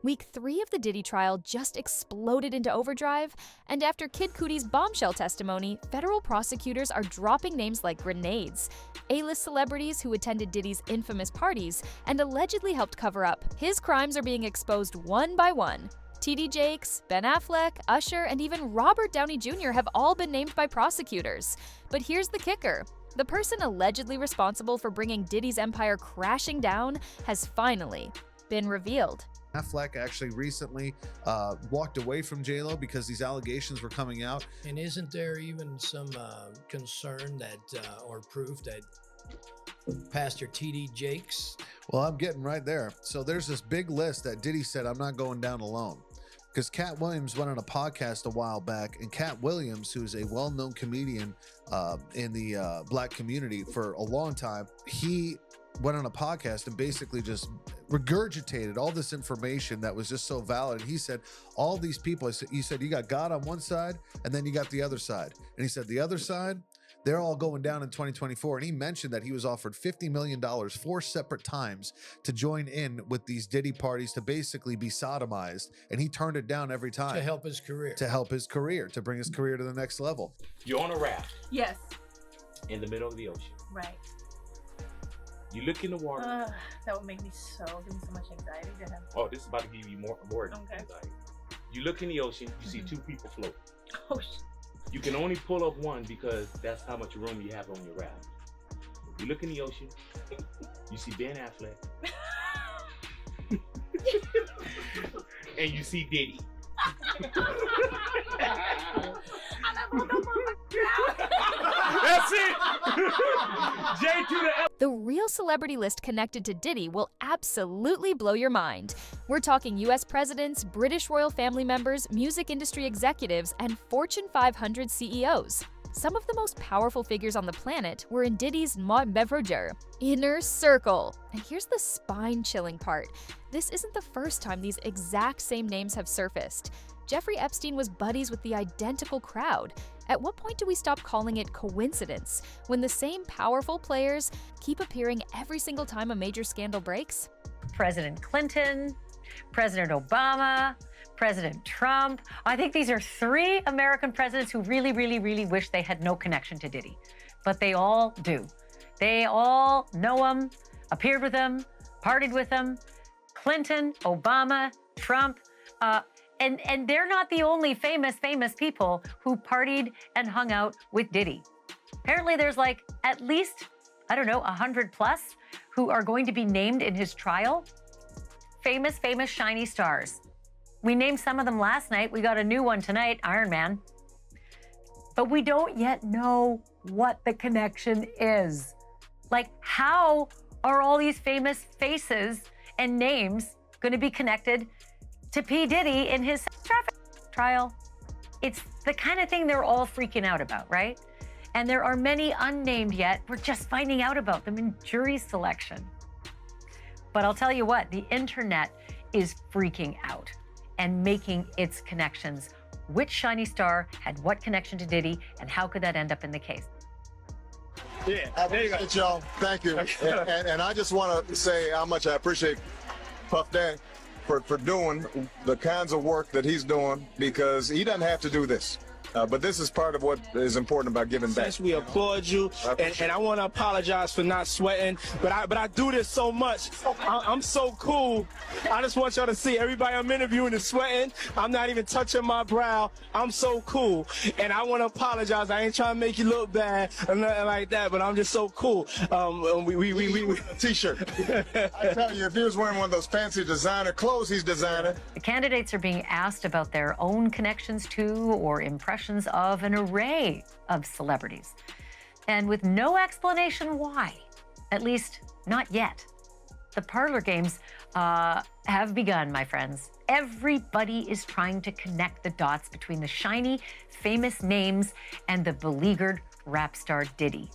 Week 3 of the Diddy trial just exploded into overdrive, and after Kid Cudi's Bombshell testimony, federal prosecutors are dropping names like grenades. A-list celebrities who attended Diddy's infamous parties and allegedly helped cover up his crimes are being exposed one by one. T.D. Jakes, Ben Affleck, Usher, and even Robert Downey Jr. have all been named by prosecutors. But here's the kicker. The person allegedly responsible for bringing Diddy's empire crashing down has finally been revealed. Affleck actually recently walked away from J-Lo because these allegations were coming out. And isn't there even some concern that, or proof that Pastor T.D. Jakes? Well, I'm getting right there. So there's this big list that Diddy said, I'm not going down alone. Because Cat Williams went on a podcast a while back, and Cat Williams, who's a well-known comedian in the black community for a long time, he went on a podcast and basically just regurgitated all this information that was just so valid. And he said, all these people, he said, you got God on one side, and then you got the other side. And he said, the other side, they're all going down in 2024. And he mentioned that he was offered $50 million 4 separate times to join in with these Diddy parties to basically be sodomized. And he turned it down every time. To help his career. To help his career, to bring his career to the next level. You're on a raft. Yes. In the middle of the ocean. Right. You look in the water. That would make me give me so much anxiety. Oh, this is about to give you more anxiety. You look in the ocean, you see 2 people float. Oh, shit. You can only pull up one because that's how much room you have on your raft. You look in the ocean, you see Ben Affleck, and you see Diddy. That's it! J to the L. The real celebrity list connected to Diddy will absolutely blow your mind. We're talking US presidents, British royal family members, music industry executives, and Fortune 500 CEOs. Some of the most powerful figures on the planet were in Diddy's Mont Beverger inner circle. And here's the spine-chilling part. This isn't the first time these exact same names have surfaced. Jeffrey Epstein was buddies with the identical crowd. At what point do we stop calling it coincidence when the same powerful players keep appearing every single time a major scandal breaks? President Clinton, President Obama, President Trump. I think these are 3 American presidents who really, really, really wish they had no connection to Diddy. But they all do. They all know him, appeared with him, partied with him. Clinton, Obama, Trump, and they're not the only famous people who partied and hung out with Diddy. Apparently there's like at least, 100 plus who are going to be named in his trial. Famous, shiny stars. We named some of them last night. We got a new one tonight, Iron Man. But we don't yet know what the connection is. Like, how are all these famous faces and names going to be connected to P. Diddy in his traffic trial? It's the kind of thing they're all freaking out about, right? And there are many unnamed yet. We're just finding out about them in jury selection. But I'll tell you what, the internet is freaking out and making its connections. Which shiny star had what connection to Diddy, and how could that end up in the case? Yeah, there you go. Y'all. Thank you. And I just want to say how much I appreciate Puff Daddy for doing the kinds of work that he's doing, because he doesn't have to do this. But this is part of what is important about giving back. Yes, we applaud you, and I want to apologize for not sweating, but I do this so much. I'm so cool. I just want y'all to see everybody I'm interviewing is sweating. I'm not even touching my brow. I'm so cool, and I want to apologize. I ain't trying to make you look bad or nothing like that, but I'm just so cool. We T-shirt. I tell you, if he was wearing one of those fancy designer clothes he's designing. The candidates are being asked about their own connections to or impressions of an array of celebrities, and with no explanation why, at least not yet. The parlor games have begun, my friends. Everybody is trying to connect the dots between the shiny, famous names and the beleaguered rap star Diddy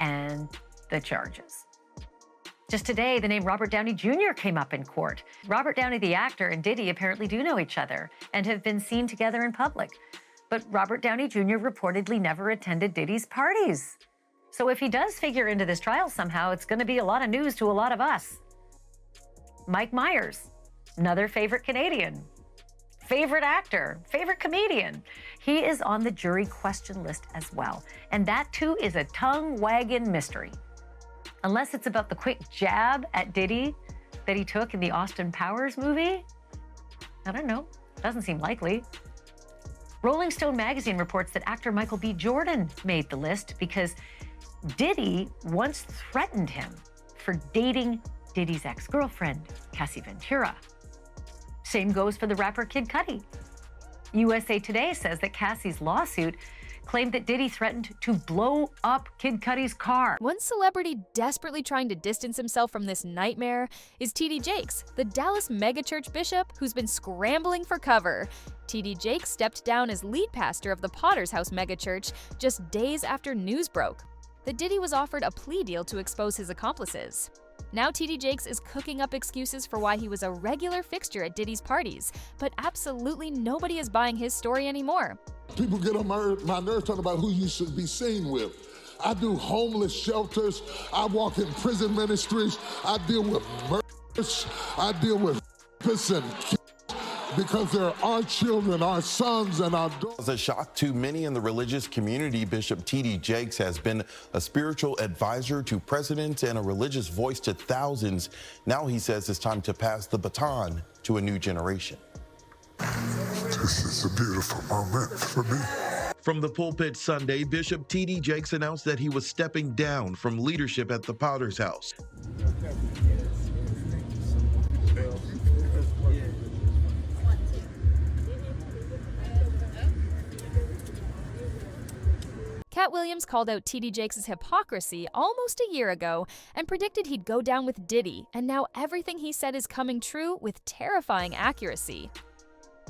and the charges. Just today, the name Robert Downey Jr. came up in court. Robert Downey, the actor, and Diddy apparently do know each other and have been seen together in public. But Robert Downey Jr. reportedly never attended Diddy's parties. So if he does figure into this trial somehow, it's going to be a lot of news to a lot of us. Mike Myers, Another favorite Canadian, favorite actor, favorite comedian. He is on the jury question list as well. And that too is a tongue-wagging mystery. Unless it's about the quick jab at Diddy that he took in the Austin Powers movie? I don't know. Doesn't seem likely. Rolling Stone magazine reports that actor Michael B. Jordan made the list because Diddy once threatened him for dating Diddy's ex-girlfriend, Cassie Ventura. Same goes for the rapper Kid Cudi. USA Today says that Cassie's lawsuit claimed that Diddy threatened to blow up Kid Cudi's car. One celebrity desperately trying to distance himself from this nightmare is T.D. Jakes, the Dallas megachurch bishop who's been scrambling for cover. T.D. Jakes stepped down as lead pastor of the Potter's House megachurch just days after news broke that Diddy was offered a plea deal to expose his accomplices. Now T.D. Jakes is cooking up excuses for why he was a regular fixture at Diddy's parties, but absolutely nobody is buying his story anymore. People get on my nerves talking about who you should be seen with. I do homeless shelters. I walk in prison ministries. I deal with murders. I deal with and because they're our children, our sons, and our daughters. As a shock to many in the religious community, Bishop T.D. Jakes has been a spiritual advisor to presidents and a religious voice to thousands. Now he says it's time to pass the baton to a new generation. This is a beautiful moment for me. From the pulpit Sunday, Bishop T.D. Jakes announced that he was stepping down from leadership at the Potter's House. Cat Williams called out T.D. Jakes' hypocrisy almost a year ago and predicted he'd go down with Diddy, and now everything he said is coming true with terrifying accuracy.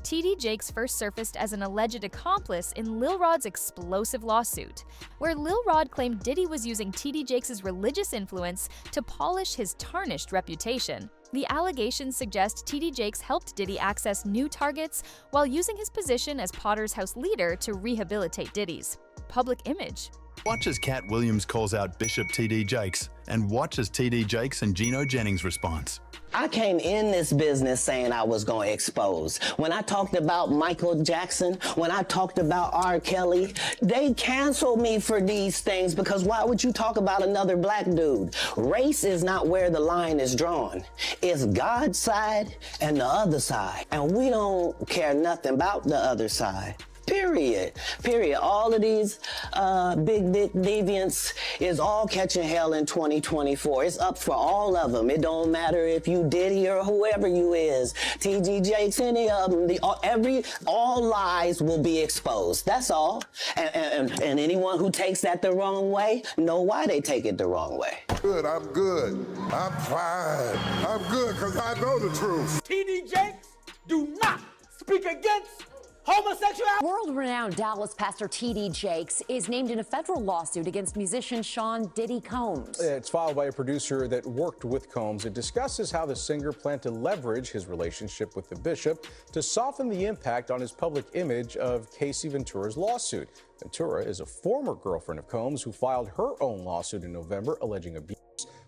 T.D. Jakes first surfaced as an alleged accomplice in Lil Rod's explosive lawsuit, where Lil Rod claimed Diddy was using T.D. Jakes' religious influence to polish his tarnished reputation. The allegations suggest T.D. Jakes helped Diddy access new targets while using his position as Potter's House leader to rehabilitate Diddy's public image. Watch as Cat Williams calls out Bishop T.D. Jakes, and watch as T.D. Jakes and Gino Jennings' response. I came in this business saying I was going to expose. When I talked about Michael Jackson, when I talked about R. Kelly, they canceled me for these things because why would you talk about another black dude? Race is not where the line is drawn. It's God's side and the other side. And we don't care nothing about the other side. Period. All of these big dick deviants is all catching hell in 2024. It's up for all of them. It don't matter if you Diddy or whoever you is, T.D. Jakes, any of them. All lies will be exposed. That's all. And anyone who takes that the wrong way, know why they take it the wrong way. Good, I'm good. I'm fine. I'm good because I know the truth. T.D. Jakes, do not speak against homosexuality. World-renowned Dallas pastor T.D. Jakes is named in a federal lawsuit against musician Sean Diddy Combs. It's filed by a producer that worked with Combs. It discusses how the singer planned to leverage his relationship with the bishop to soften the impact on his public image of Cassie Ventura's lawsuit. Ventura is a former girlfriend of Combs who filed her own lawsuit in November alleging abuse,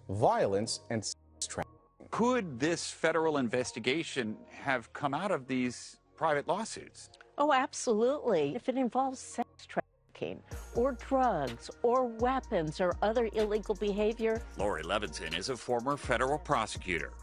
violence, and sex trafficking. Could this federal investigation have come out of these private lawsuits? Oh, absolutely. If it involves sex trafficking or drugs or weapons or other illegal behavior. Lori Levinson is a former federal prosecutor.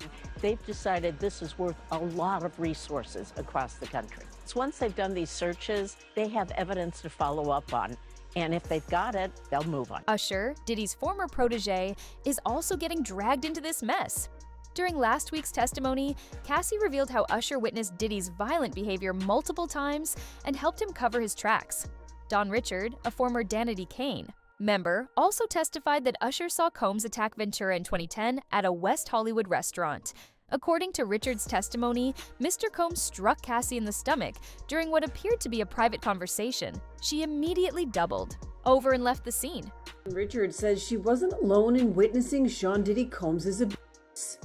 They've decided this is worth a lot of resources across the country. So once they've done these searches, they have evidence to follow up on. And if they've got it, they'll move on. Usher, Diddy's former protege, is also getting dragged into this mess. During last week's testimony, Cassie revealed how Usher witnessed Diddy's violent behavior multiple times and helped him cover his tracks. Don Richard, a former Danity Kane member, also testified that Usher saw Combs attack Ventura in 2010 at a West Hollywood restaurant. According to Richard's testimony, Mr. Combs struck Cassie in the stomach during what appeared to be a private conversation. She immediately doubled over and left the scene. Richard says she wasn't alone in witnessing Sean Diddy Combs' abuse.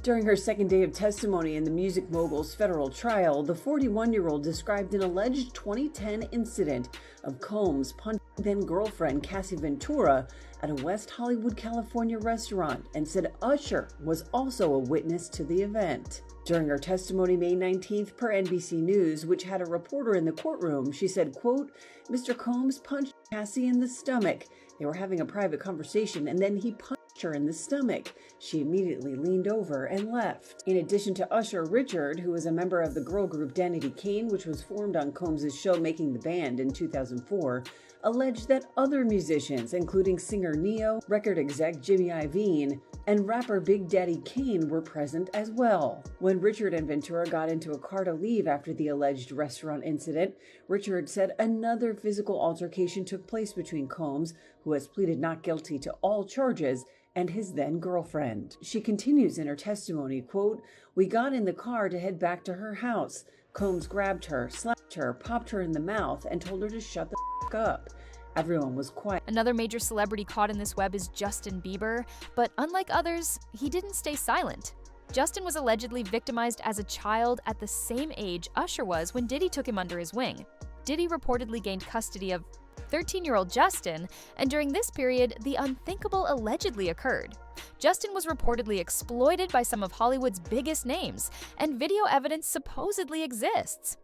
During her second day of testimony in the music mogul's federal trial, the 41-year-old described an alleged 2010 incident of Combs punching then-girlfriend Cassie Ventura at a West Hollywood, California restaurant and said Usher was also a witness to the event. During her testimony May 19th per NBC News, which had a reporter in the courtroom, she said, quote, Mr. Combs punched Cassie in the stomach. They were having a private conversation and then he punched her in the stomach. She immediately leaned over and left. In addition to Usher, Richard, who was a member of the girl group Danity Kane, which was formed on Combs' show Making the Band in 2004, alleged that other musicians, including singer Neo, record exec Jimmy Iovine, and rapper Big Daddy Kane were present as well. When Richard and Ventura got into a car to leave after the alleged restaurant incident, Richard said another physical altercation took place between Combs, who has pleaded not guilty to all charges, and his then-girlfriend. She continues in her testimony, quote, we got in the car to head back to her house. Combs grabbed her, slapped her, popped her in the mouth, and told her to shut the f*** up. Everyone was quiet. Another major celebrity caught in this web is Justin Bieber, but unlike others, he didn't stay silent. Justin was allegedly victimized as a child at the same age Usher was when Diddy took him under his wing. Diddy reportedly gained custody of 13-year-old Justin, and during this period, the unthinkable allegedly occurred. Justin was reportedly exploited by some of Hollywood's biggest names, and video evidence supposedly exists.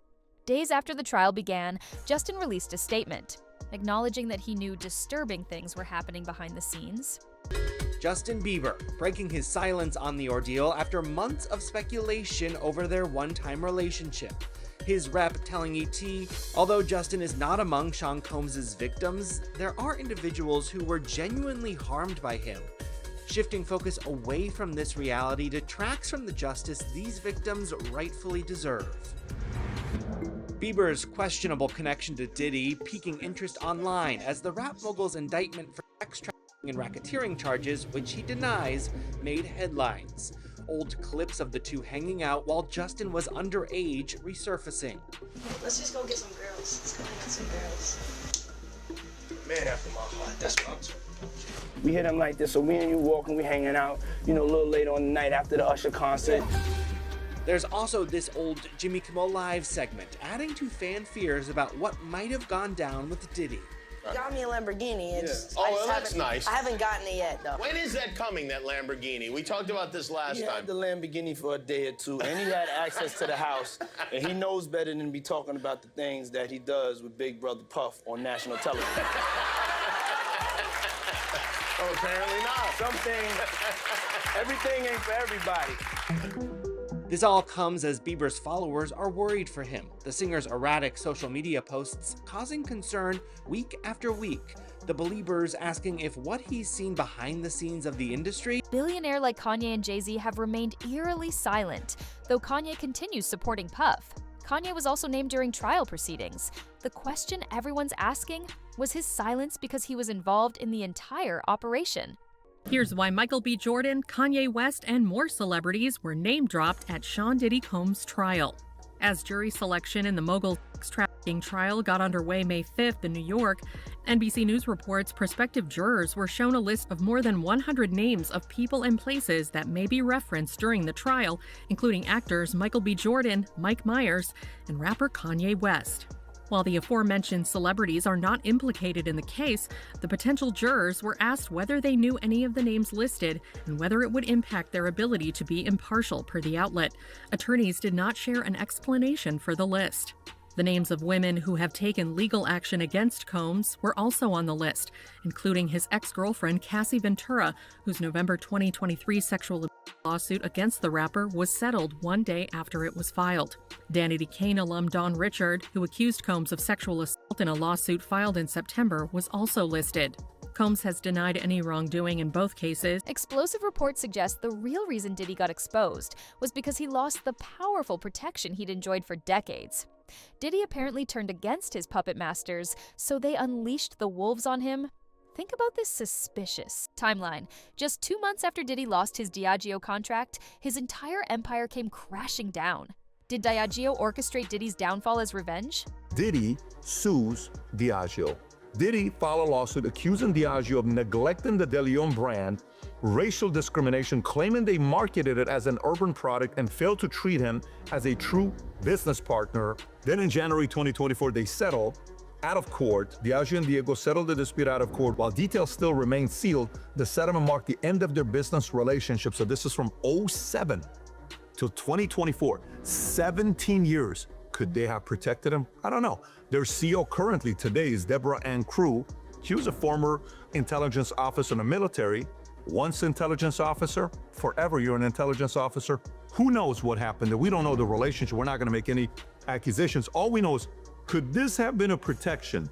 Days after the trial began, Justin released a statement, acknowledging that he knew disturbing things were happening behind the scenes. Justin Bieber breaking his silence on the ordeal after months of speculation over their one-time relationship. His rep telling ET, although Justin is not among Sean Combs' victims, there are individuals who were genuinely harmed by him. Shifting focus away from this reality detracts from the justice these victims rightfully deserve. Bieber's questionable connection to Diddy piquing interest online as the rap mogul's indictment for sex trafficking and racketeering charges, which he denies, made headlines. Old clips of the two hanging out while Justin was underage resurfacing. Let's just go get some girls. Let's go get some girls. Man after my heart, that's what I'm talking about. We hit him like this, so me and you walking, we hanging out, you know, a little later on the night after the Usher concert. There's also this old Jimmy Kimmel Live segment, adding to fan fears about what might have gone down with Diddy. Got me a Lamborghini. That's nice. I haven't gotten it yet, though. When is that coming, that Lamborghini? We talked about this last He time. had the Lamborghini for a day or two, and he had access to the house, and he knows better than to be talking about the things that he does with Big Brother Puff on national television. Oh, apparently not. Some things, everything ain't for everybody. This all comes as Bieber's followers are worried for him, the singer's erratic social media posts causing concern week after week, the Beliebers asking if what he's seen behind the scenes of the industry. Billionaire like Kanye and Jay-Z have remained eerily silent, though Kanye continues supporting Puff. Kanye was also named during trial proceedings. The question everyone's asking, was his silence because he was involved in the entire operation? Here's why Michael B. Jordan, Kanye West, and more celebrities were name-dropped at Sean Diddy Combs' trial. As jury selection in the mogul sex trafficking trial got underway May 5th in New York, NBC News reports prospective jurors were shown a list of more than 100 names of people and places that may be referenced during the trial, including actors Michael B. Jordan, Mike Myers, and rapper Kanye West. While the aforementioned celebrities are not implicated in the case, the potential jurors were asked whether they knew any of the names listed and whether it would impact their ability to be impartial, per the outlet. Attorneys did not share an explanation for the list. The names of women who have taken legal action against Combs were also on the list, including his ex-girlfriend Cassie Ventura, whose November 2023 sexual abuse lawsuit against the rapper was settled one day after it was filed. Danity Kane alum Don Richard, who accused Combs of sexual assault in a lawsuit filed in September, was also listed. Combs has denied any wrongdoing in both cases. Explosive reports suggest the real reason Diddy got exposed was because he lost the powerful protection he'd enjoyed for decades. Diddy apparently turned against his puppet masters, so they unleashed the wolves on him. Think about this suspicious timeline. Just 2 months after Diddy lost his Diageo contract, his entire empire came crashing down. Did Diageo orchestrate Diddy's downfall as revenge? Diddy sues Diageo. Diddy filed a lawsuit accusing Diageo of neglecting the De Leon brand, racial discrimination, claiming they marketed it as an urban product and failed to treat him as a true business partner. Then in January 2024, they settled out of court. Diageo and Diego settled the dispute out of court. While details still remain sealed, the settlement marked the end of their business relationship. So this is from 2007 till 2024, 17 years. Could they have protected him? I don't know. Their CEO currently today is Deborah Ann Crew. She was a former intelligence officer in the military. Once intelligence officer, forever you're an intelligence officer. Who knows what happened? We don't know the relationship. We're not going to make any accusations. All we know is, could this have been a protection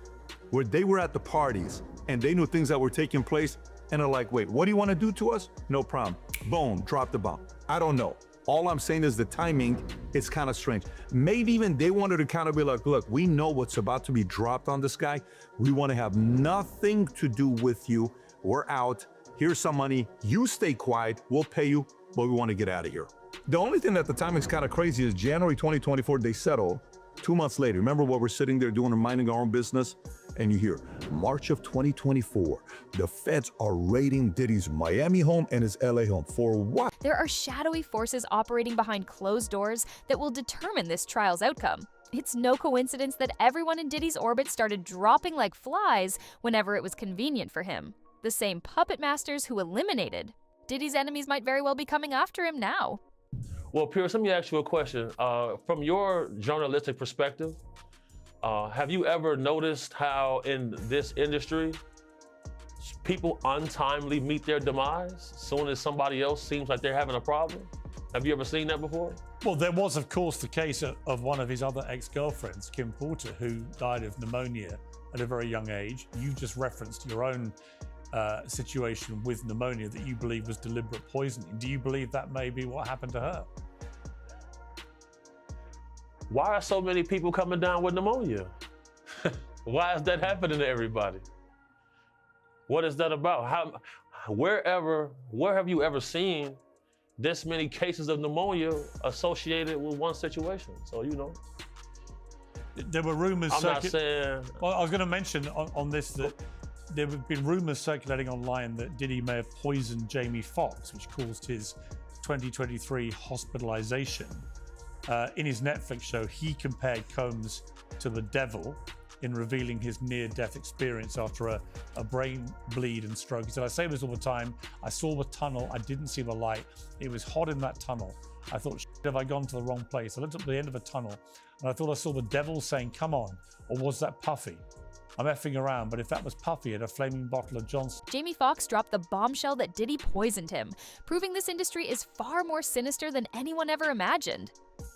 where they were at the parties and they knew things that were taking place and are like, wait, what do you want to do to us? No problem. Boom, drop the bomb. I don't know. All I'm saying is the timing is kind of strange. Maybe even they wanted to kind of be like, look, we know what's about to be dropped on this guy. We want to have nothing to do with you. We're out. Here's some money. You stay quiet. We'll pay you, but we want to get out of here. The only thing that the timing is kind of crazy is January 2024, they settle. 2 months later, remember what we're sitting there doing and minding our own business? And you hear, March of 2024, the feds are raiding Diddy's Miami home and his LA home. For what? There are shadowy forces operating behind closed doors that will determine this trial's outcome. It's no coincidence that everyone in Diddy's orbit started dropping like flies whenever it was convenient for him. The same puppet masters who eliminated Diddy's enemies might very well be coming after him now. Well, Pierce, let me ask you a question. From your journalistic perspective, have you ever noticed how in this industry, people untimely meet their demise as soon as somebody else seems like they're having a problem? Have you ever seen that before? Well, there was, of course, the case of one of his other ex-girlfriends, Kim Porter, who died of pneumonia at a very young age. You just referenced your own situation with pneumonia that you believe was deliberate poisoning. Do you believe that may be what happened to her? Why are so many people coming down with pneumonia? Why is that happening to everybody? What is that about? Where have you ever seen this many cases of pneumonia associated with one situation? So, you know. There were rumors. I'm not saying. Well, I was going to mention on this that there have been rumors circulating online that Diddy may have poisoned Jamie Foxx, which caused his 2023 hospitalization. In his Netflix show, he compared Combs to the devil in revealing his near-death experience after a brain bleed and stroke. He said, I say this all the time, I saw the tunnel, I didn't see the light. It was hot in that tunnel. I thought, have I gone to the wrong place? I looked up the end of a tunnel and I thought I saw the devil saying, come on, or was that Puffy? I'm effing around, but if that was Puffy at a flaming bottle of Johnson. Jamie Foxx dropped the bombshell that Diddy poisoned him, proving this industry is far more sinister than anyone ever imagined.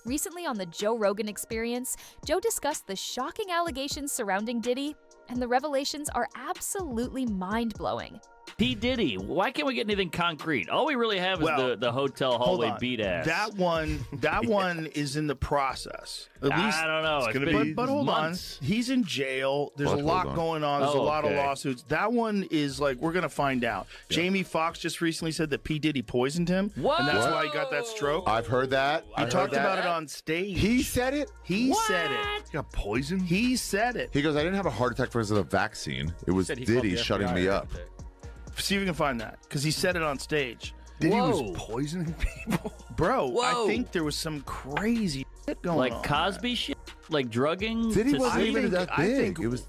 Recently on the Joe Rogan Experience, Joe discussed the shocking allegations surrounding Diddy, and the revelations are absolutely mind-blowing. P. Diddy, why can't we get anything concrete? All we really have is the hotel hallway beat ass. That one is in the process. At least, I don't know. It's been but hold months. on. He's in jail. There's a lot going on. There's a lot of lawsuits. That one is like, we're going to find out. Yeah. Jamie Foxx just recently said that P. Diddy poisoned him. What? And that's why he got that stroke. I've heard that. He talked about it on stage. He said it? He said it. He got poisoned? He said it. He goes, I didn't have a heart attack because of the vaccine. It was Diddy shutting me up. See if we can find that, because he said it on stage. Diddy was poisoning people? Bro, I think there was some crazy shit going on. Like Cosby shit? Like drugging? Diddy wasn't even that big. I think it was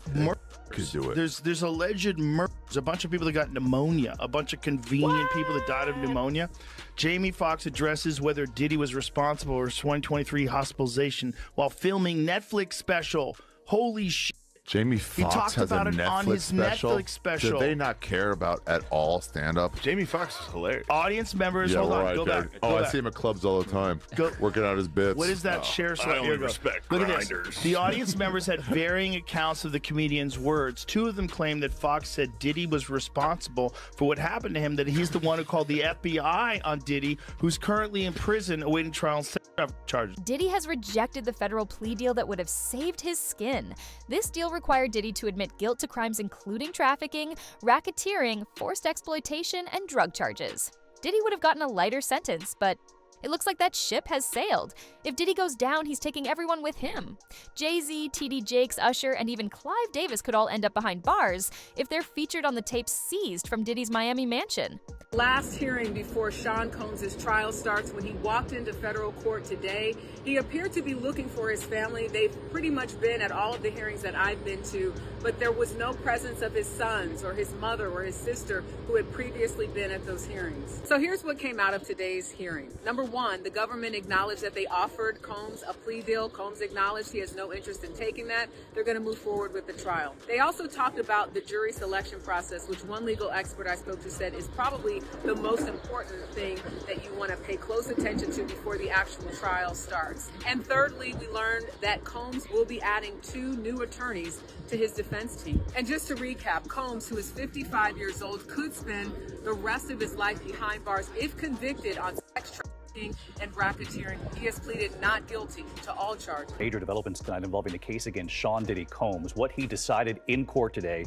could do it. There's alleged murder. There's a bunch of people that got pneumonia, a bunch of convenient people that died of pneumonia. Jamie Foxx addresses whether Diddy was responsible for his 2023 hospitalization while filming Netflix special. Holy shit. Jamie Foxx has a Netflix special. Do they not care about at all stand-up? Jamie Foxx is hilarious. Audience members, hold on, go back. I see him at clubs all the time, working out his bits. What is that share slide? I only respect grinders. The audience members had varying accounts of the comedian's words. Two of them claimed that Foxx said Diddy was responsible for what happened to him, that he's the one who called the FBI on Diddy, who's currently in prison awaiting trial and sex charges. Diddy has rejected the federal plea deal that would have saved his skin. This deal required Diddy to admit guilt to crimes including trafficking, racketeering, forced exploitation, and drug charges. Diddy would have gotten a lighter sentence, but it looks like that ship has sailed. If Diddy goes down, he's taking everyone with him. Jay-Z, TD Jakes, Usher, and even Clive Davis could all end up behind bars if they're featured on the tapes seized from Diddy's Miami mansion. Last hearing before Sean Combs' trial starts, when he walked into federal court today, he appeared to be looking for his family. They've pretty much been at all of the hearings that I've been to, but there was no presence of his sons or his mother or his sister who had previously been at those hearings. So here's what came out of today's hearing. Number 1, the government acknowledged that they offered Combs a plea deal. Combs acknowledged he has no interest in taking that. They're going to move forward with the trial. They also talked about the jury selection process, which one legal expert I spoke to said is probably the most important thing that you want to pay close attention to before the actual trial starts. And thirdly, we learned that Combs will be adding 2 new attorneys to his defense team. And just to recap, Combs, who is 55 years old, could spend the rest of his life behind bars if convicted on sex trafficking and racketeering. He has pleaded not guilty to all charges. Major developments tonight involving the case against Sean Diddy Combs, what he decided in court today,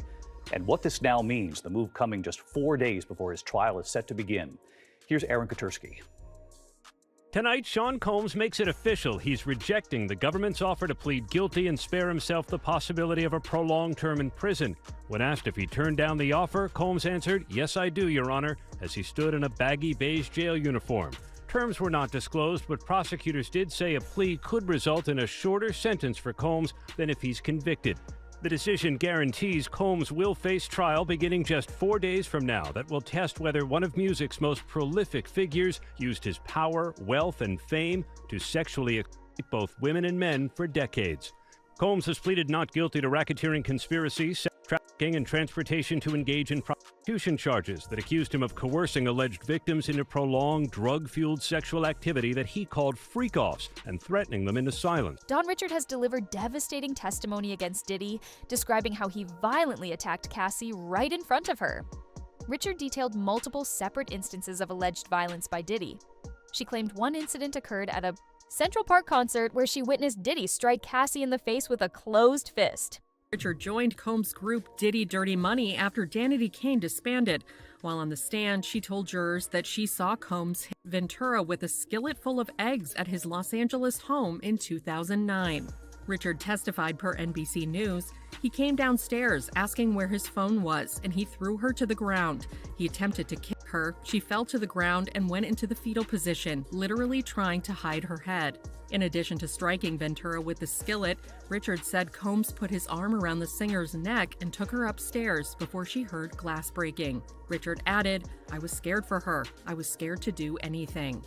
and what this now means, the move coming just 4 days before his trial is set to begin. Here's Aaron Katursky. Tonight, Sean Combs makes it official. He's rejecting the government's offer to plead guilty and spare himself the possibility of a prolonged term in prison. When asked if he turned down the offer, Combs answered, "Yes, I do, Your Honor," as he stood in a baggy beige jail uniform. Terms were not disclosed, but prosecutors did say a plea could result in a shorter sentence for Combs than if he's convicted. The decision guarantees Combs will face trial beginning just 4 days from now that will test whether one of music's most prolific figures used his power, wealth, and fame to sexually exploit both women and men for decades. Combs has pleaded not guilty to racketeering conspiracy, sex trafficking, and transportation to engage in prostitution charges that accused him of coercing alleged victims into prolonged, drug-fueled sexual activity that he called freak-offs and threatening them into silence. Don Richard has delivered devastating testimony against Diddy, describing how he violently attacked Cassie right in front of her. Richard detailed multiple separate instances of alleged violence by Diddy. She claimed one incident occurred at a Central Park concert where she witnessed Diddy strike Cassie in the face with a closed fist. Richard joined Combs' group Diddy Dirty Money after Danity Kane disbanded. While on the stand, she told jurors that she saw Combs hit Ventura with a skillet full of eggs at his Los Angeles home in 2009. Richard testified per NBC News. He came downstairs asking where his phone was, and he threw her to the ground. He attempted to kick her. She fell to the ground and went into the fetal position, literally trying to hide her head. In addition to striking Ventura with the skillet, Richard said Combs put his arm around the singer's neck and took her upstairs before she heard glass breaking. Richard added, "I was scared for her. I was scared to do anything."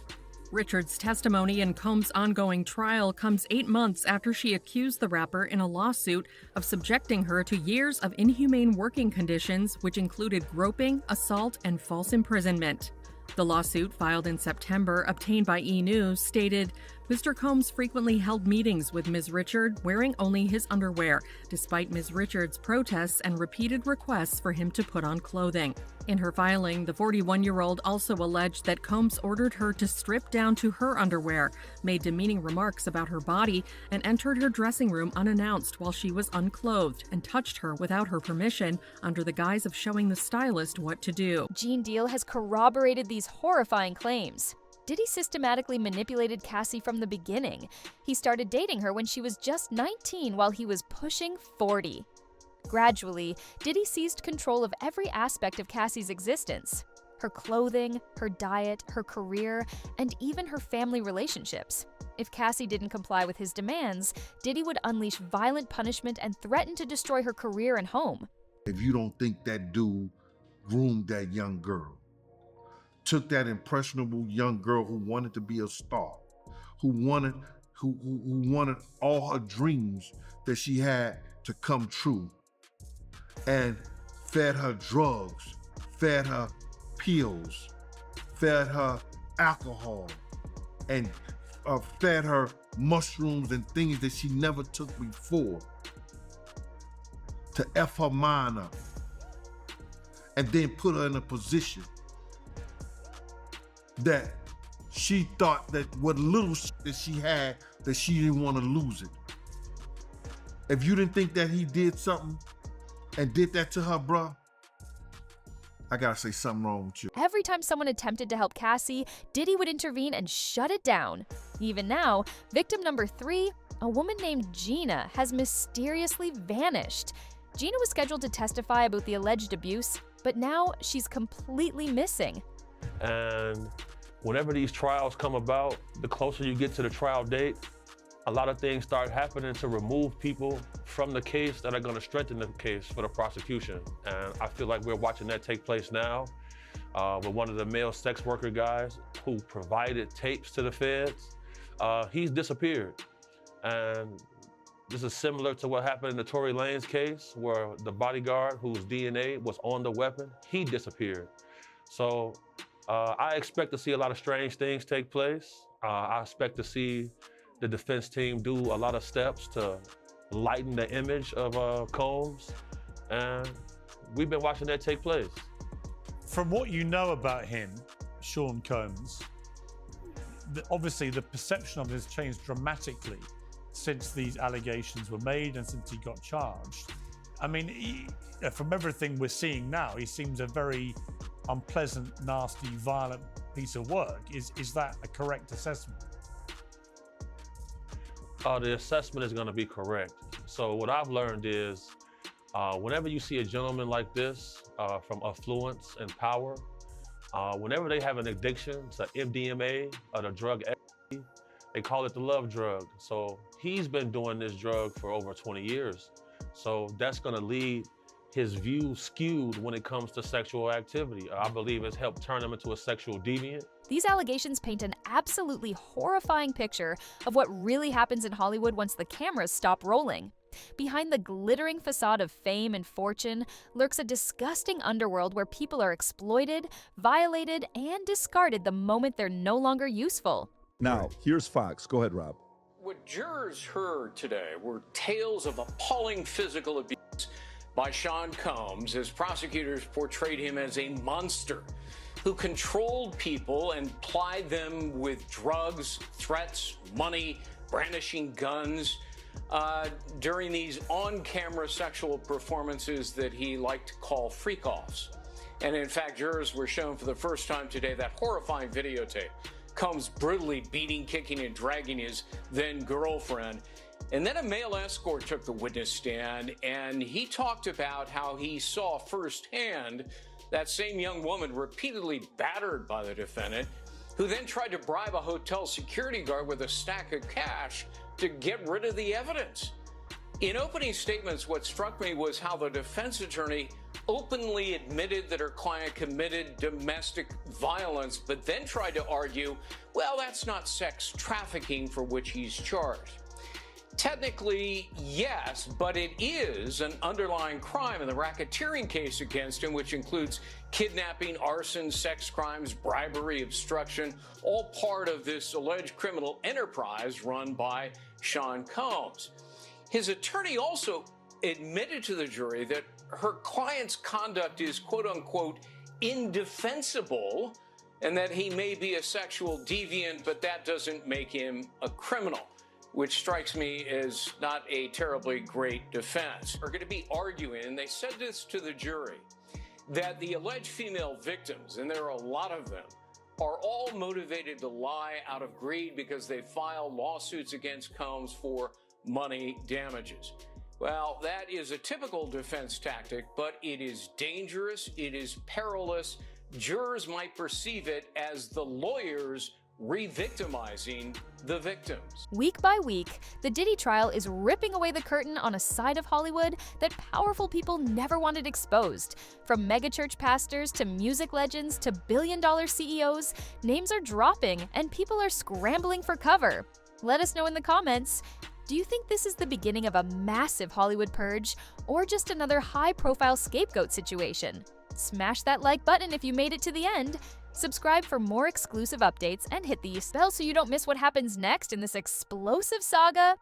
Richard's testimony in Combs' ongoing trial comes 8 months after she accused the rapper in a lawsuit of subjecting her to years of inhumane working conditions, which included groping, assault, and false imprisonment. The lawsuit, filed in September, obtained by E! News, stated, Mr. Combs frequently held meetings with Ms. Richard wearing only his underwear, despite Ms. Richard's protests and repeated requests for him to put on clothing. In her filing, the 41-year-old also alleged that Combs ordered her to strip down to her underwear, made demeaning remarks about her body, and entered her dressing room unannounced while she was unclothed, and touched her without her permission under the guise of showing the stylist what to do. Gene Deal has corroborated these horrifying claims. Diddy systematically manipulated Cassie from the beginning. He started dating her when she was just 19 while he was pushing 40. Gradually, Diddy seized control of every aspect of Cassie's existence. Her clothing, her diet, her career, and even her family relationships. If Cassie didn't comply with his demands, Diddy would unleash violent punishment and threaten to destroy her career and home. If you don't think that dude groomed that young girl, took that impressionable young girl who wanted to be a star, who wanted all her dreams that she had to come true, and fed her drugs, fed her pills, fed her alcohol, and fed her mushrooms and things that she never took before to F her mind up, and then put her in a position that she thought that what little that she had, that she didn't want to lose it. If you didn't think that he did something and did that to her, bruh, I gotta say something wrong with you. Every time someone attempted to help Cassie, Diddy would intervene and shut it down. Even now, victim number 3, a woman named Gina, has mysteriously vanished. Gina was scheduled to testify about the alleged abuse, but now she's completely missing. And whenever these trials come about, the closer you get to the trial date, a lot of things start happening to remove people from the case that are going to strengthen the case for the prosecution. And I feel like we're watching that take place now. with one of the male sex worker guys who provided tapes to the feds. He's disappeared. And this is similar to what happened in the Tory Lanez case, where the bodyguard whose DNA was on the weapon, he disappeared. So I expect to see a lot of strange things take place. I expect to see the defense team do a lot of steps to lighten the image of Combs, and we've been watching that take place. From what you know about him, Sean Combs, obviously the perception of him has changed dramatically since these allegations were made and since he got charged. I mean, from everything we're seeing now, he seems a very unpleasant, nasty, violent piece of work. Is that a correct assessment? The assessment is going to be correct. So what I've learned is whenever you see a gentleman like this from affluence and power, whenever they have an addiction to MDMA or the drug ecstasy, they call it the love drug. So he's been doing this drug for over 20 years. So that's going to lead his view skewed when it comes to sexual activity. I believe it's helped turn him into a sexual deviant. These allegations paint an absolutely horrifying picture of what really happens in Hollywood once the cameras stop rolling. Behind the glittering facade of fame and fortune lurks a disgusting underworld where people are exploited, violated, and discarded the moment they're no longer useful. Now, here's Fox. Go ahead, Rob. What jurors heard today were tales of appalling physical abuse by Sean Combs as prosecutors portrayed him as a monster who controlled people and plied them with drugs, threats, money, brandishing guns during these on-camera sexual performances that he liked to call freak-offs. And in fact, jurors were shown for the first time today that horrifying videotape. Combs brutally beating, kicking, and dragging his then-girlfriend. And then a male escort took the witness stand, and he talked about how he saw firsthand that same young woman repeatedly battered by the defendant, who then tried to bribe a hotel security guard with a stack of cash to get rid of the evidence. In opening statements, what struck me was how the defense attorney openly admitted that her client committed domestic violence, but then tried to argue, well, that's not sex trafficking for which he's charged. Technically, yes, but it is an underlying crime in the racketeering case against him, which includes kidnapping, arson, sex crimes, bribery, obstruction, all part of this alleged criminal enterprise run by Sean Combs. His attorney also admitted to the jury that her client's conduct is, quote unquote, indefensible, and that he may be a sexual deviant, but that doesn't make him a criminal, which strikes me as not a terribly great defense. Are going to be arguing, and they said this to the jury, that the alleged female victims, and there are a lot of them, are all motivated to lie out of greed because they filed lawsuits against Combs for money damages. Well, that is a typical defense tactic, but it is dangerous, it is perilous. Jurors might perceive it as the lawyers re-victimizing the victims. Week by week, the Diddy trial is ripping away the curtain on a side of Hollywood that powerful people never wanted exposed. From megachurch pastors to music legends to billion-dollar CEOs, names are dropping and people are scrambling for cover. Let us know in the comments. Do you think this is the beginning of a massive Hollywood purge or just another high-profile scapegoat situation? Smash that like button if you made it to the end. Subscribe for more exclusive updates and hit the bell so you don't miss what happens next in this explosive saga